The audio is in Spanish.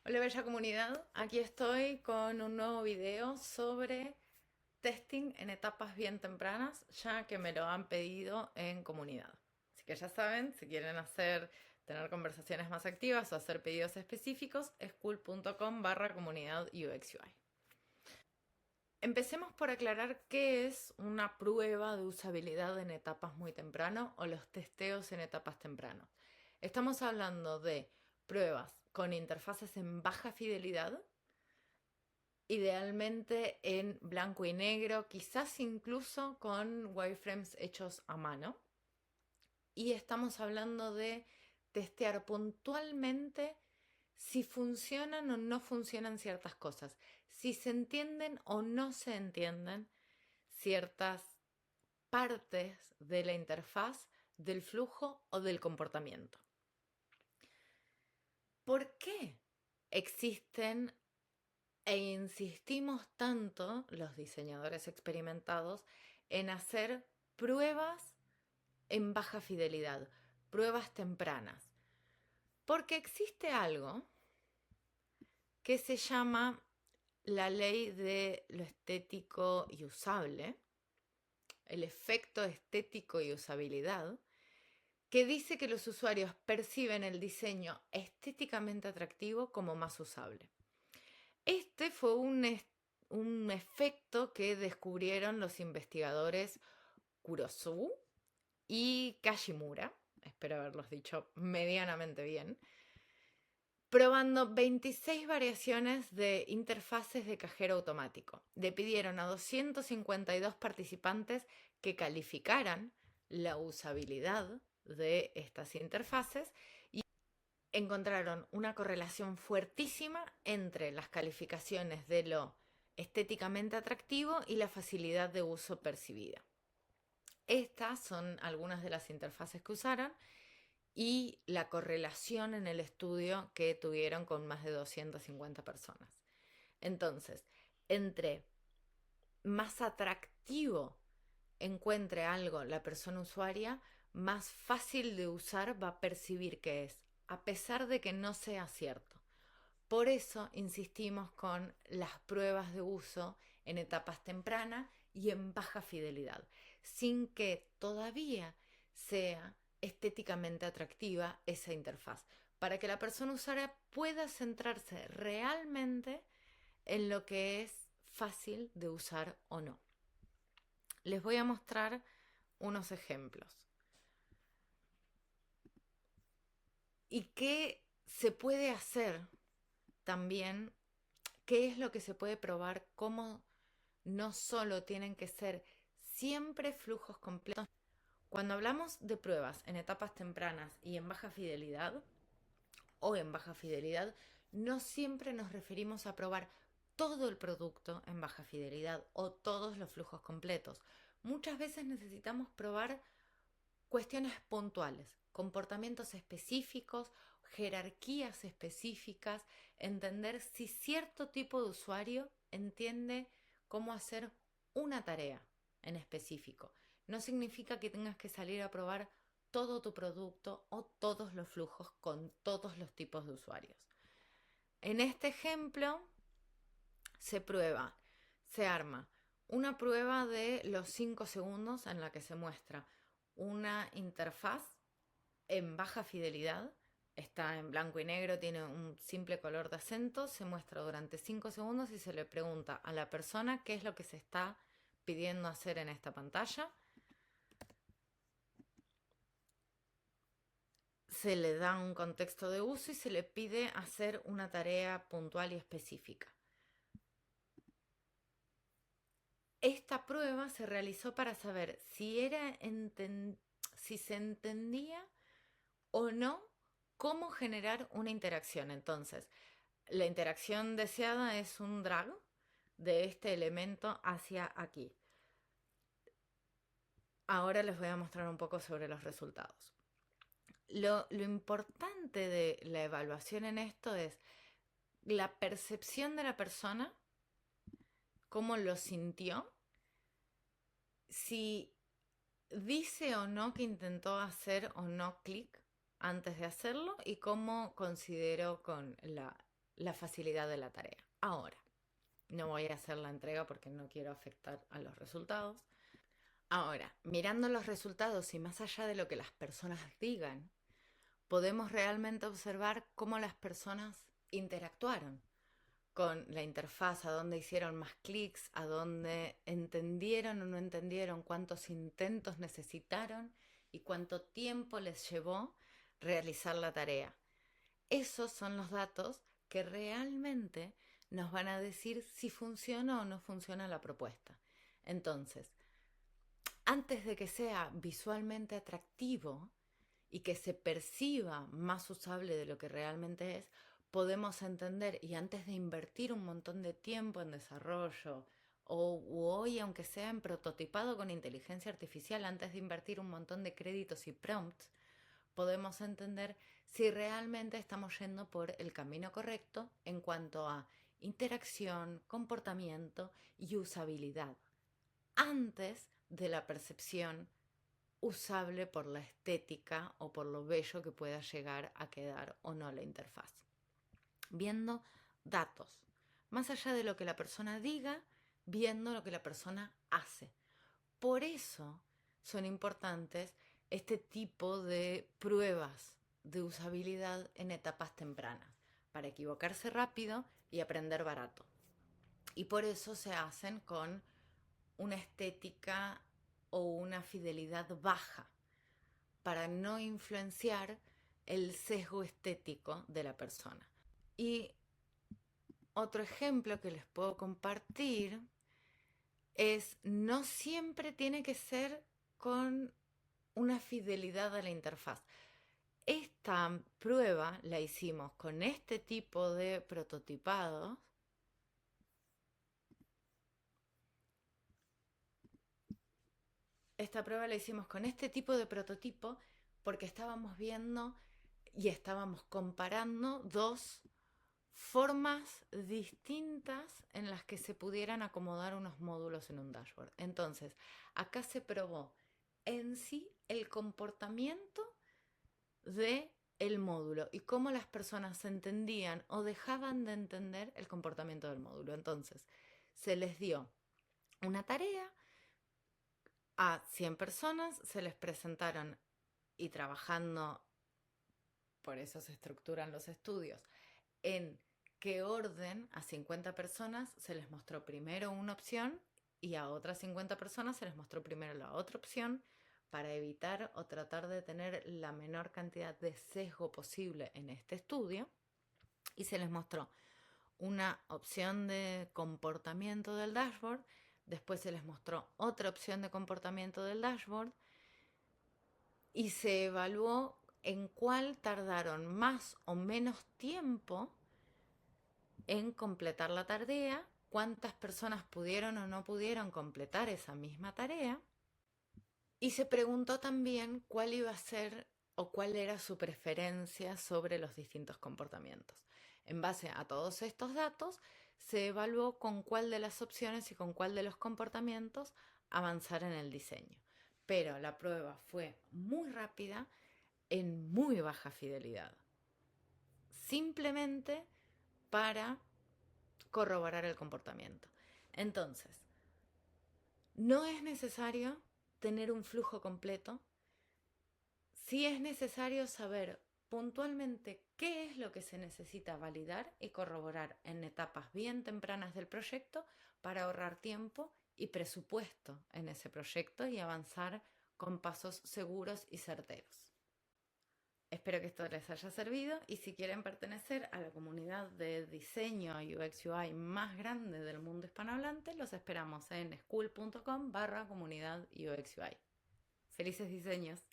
Hola bella comunidad, aquí estoy con un nuevo video sobre testing en etapas bien tempranas, ya que me lo han pedido en comunidad. Así que ya saben, si quieren tener conversaciones más activas o hacer pedidos específicos, school.com/comunidad UX/UI. Empecemos por aclarar qué es una prueba de usabilidad en etapas muy temprano o los testeos en etapas tempranas. Estamos hablando de pruebas con interfaces en baja fidelidad, idealmente en blanco y negro, quizás incluso con wireframes hechos a mano. Y estamos hablando de testear puntualmente si funcionan o no funcionan ciertas cosas, si se entienden o no se entienden ciertas partes de la interfaz, del flujo o del comportamiento. ¿Por qué existen e insistimos tanto los diseñadores experimentados en hacer pruebas en baja fidelidad, pruebas tempranas? Porque existe algo que se llama la ley de lo estético y usable, el efecto estético y usabilidad, que dice que los usuarios perciben el diseño estéticamente atractivo como más usable. Este fue un efecto que descubrieron los investigadores Kurosu y Kashimura, espero haberlos dicho medianamente bien, probando 26 variaciones de interfaces de cajero automático. Le pidieron a 252 participantes que calificaran la usabilidad de estas interfaces y encontraron una correlación fuertísima entre las calificaciones de lo estéticamente atractivo y la facilidad de uso percibida. Estas son algunas de las interfaces que usaron y la correlación en el estudio que tuvieron con más de 250 personas. Entonces, entre más atractivo encuentre algo la persona usuaria, más fácil de usar va a percibir que es, a pesar de que no sea cierto. Por eso insistimos con las pruebas de uso en etapas tempranas y en baja fidelidad, sin que todavía sea estéticamente atractiva esa interfaz, para que la persona usuaria pueda centrarse realmente en lo que es fácil de usar o no. Les voy a mostrar unos ejemplos. ¿Y qué se puede hacer también? ¿Qué es lo que se puede probar? ¿Cómo no solo tienen que ser siempre flujos completos? Cuando hablamos de pruebas en etapas tempranas y en baja fidelidad o en baja fidelidad, no siempre nos referimos a probar todo el producto en baja fidelidad o todos los flujos completos. Muchas veces necesitamos probar cuestiones puntuales, comportamientos específicos, jerarquías específicas, entender si cierto tipo de usuario entiende cómo hacer una tarea en específico. No significa que tengas que salir a probar todo tu producto o todos los flujos con todos los tipos de usuarios. En este ejemplo se arma una prueba de los 5 segundos en la que se muestra una interfaz en baja fidelidad, está en blanco y negro, tiene un simple color de acento, se muestra durante 5 segundos y se le pregunta a la persona qué es lo que se está pidiendo hacer en esta pantalla. Se le da un contexto de uso y se le pide hacer una tarea puntual y específica. Esta prueba se realizó para saber si se entendía o no cómo generar una interacción. Entonces, la interacción deseada es un drag de este elemento hacia aquí. Ahora les voy a mostrar un poco sobre los resultados. Lo importante de la evaluación en esto es la percepción de la persona, cómo lo sintió, si dice o no que intentó hacer o no clic antes de hacerlo y cómo consideró con la facilidad de la tarea. Ahora, no voy a hacer la entrega porque no quiero afectar a los resultados. Ahora, mirando los resultados y más allá de lo que las personas digan, podemos realmente observar cómo las personas interactuaron con la interfaz, a dónde hicieron más clics, a dónde entendieron o no entendieron, cuántos intentos necesitaron y cuánto tiempo les llevó realizar la tarea. Esos son los datos que realmente nos van a decir si funciona o no funciona la propuesta. Entonces, antes de que sea visualmente atractivo y que se perciba más usable de lo que realmente es, podemos entender, y antes de invertir un montón de tiempo en desarrollo, o hoy aunque sea en prototipado con inteligencia artificial, antes de invertir un montón de créditos y prompts, podemos entender si realmente estamos yendo por el camino correcto en cuanto a interacción, comportamiento y usabilidad, antes de la percepción usable por la estética o por lo bello que pueda llegar a quedar o no la interfaz. Viendo datos, más allá de lo que la persona diga, viendo lo que la persona hace. Por eso son importantes este tipo de pruebas de usabilidad en etapas tempranas, para equivocarse rápido y aprender barato. Y por eso se hacen con una estética o una fidelidad baja, para no influenciar el sesgo estético de la persona. Y otro ejemplo que les puedo compartir es, no siempre tiene que ser con una fidelidad a la interfaz. Esta prueba la hicimos con este tipo de prototipados. Esta prueba la hicimos con este tipo de prototipo porque estábamos viendo y estábamos comparando dos formas distintas en las que se pudieran acomodar unos módulos en un dashboard. Entonces, acá se probó en sí el comportamiento de el módulo y cómo las personas entendían o dejaban de entender el comportamiento del módulo. Entonces, se les dio una tarea a 100 personas, se les presentaron, y trabajando, por eso se estructuran los estudios, en qué orden a 50 personas se les mostró primero una opción y a otras 50 personas se les mostró primero la otra opción, para evitar o tratar de tener la menor cantidad de sesgo posible en este estudio. Y se les mostró una opción de comportamiento del dashboard, después se les mostró otra opción de comportamiento del dashboard y se evaluó en cuál tardaron más o menos tiempo en completar la tarea, cuántas personas pudieron o no pudieron completar esa misma tarea, y se preguntó también cuál iba a ser o cuál era su preferencia sobre los distintos comportamientos. En base a todos estos datos, se evaluó con cuál de las opciones y con cuál de los comportamientos avanzar en el diseño. Pero la prueba fue muy rápida, en muy baja fidelidad, simplemente para corroborar el comportamiento. Entonces, no es necesario tener un flujo completo. Sí es necesario saber puntualmente qué es lo que se necesita validar y corroborar en etapas bien tempranas del proyecto, para ahorrar tiempo y presupuesto en ese proyecto y avanzar con pasos seguros y certeros. Espero que esto les haya servido, y si quieren pertenecer a la comunidad de diseño UX UI más grande del mundo hispanohablante, los esperamos en school.com/comunidad UX UI. ¡Felices diseños!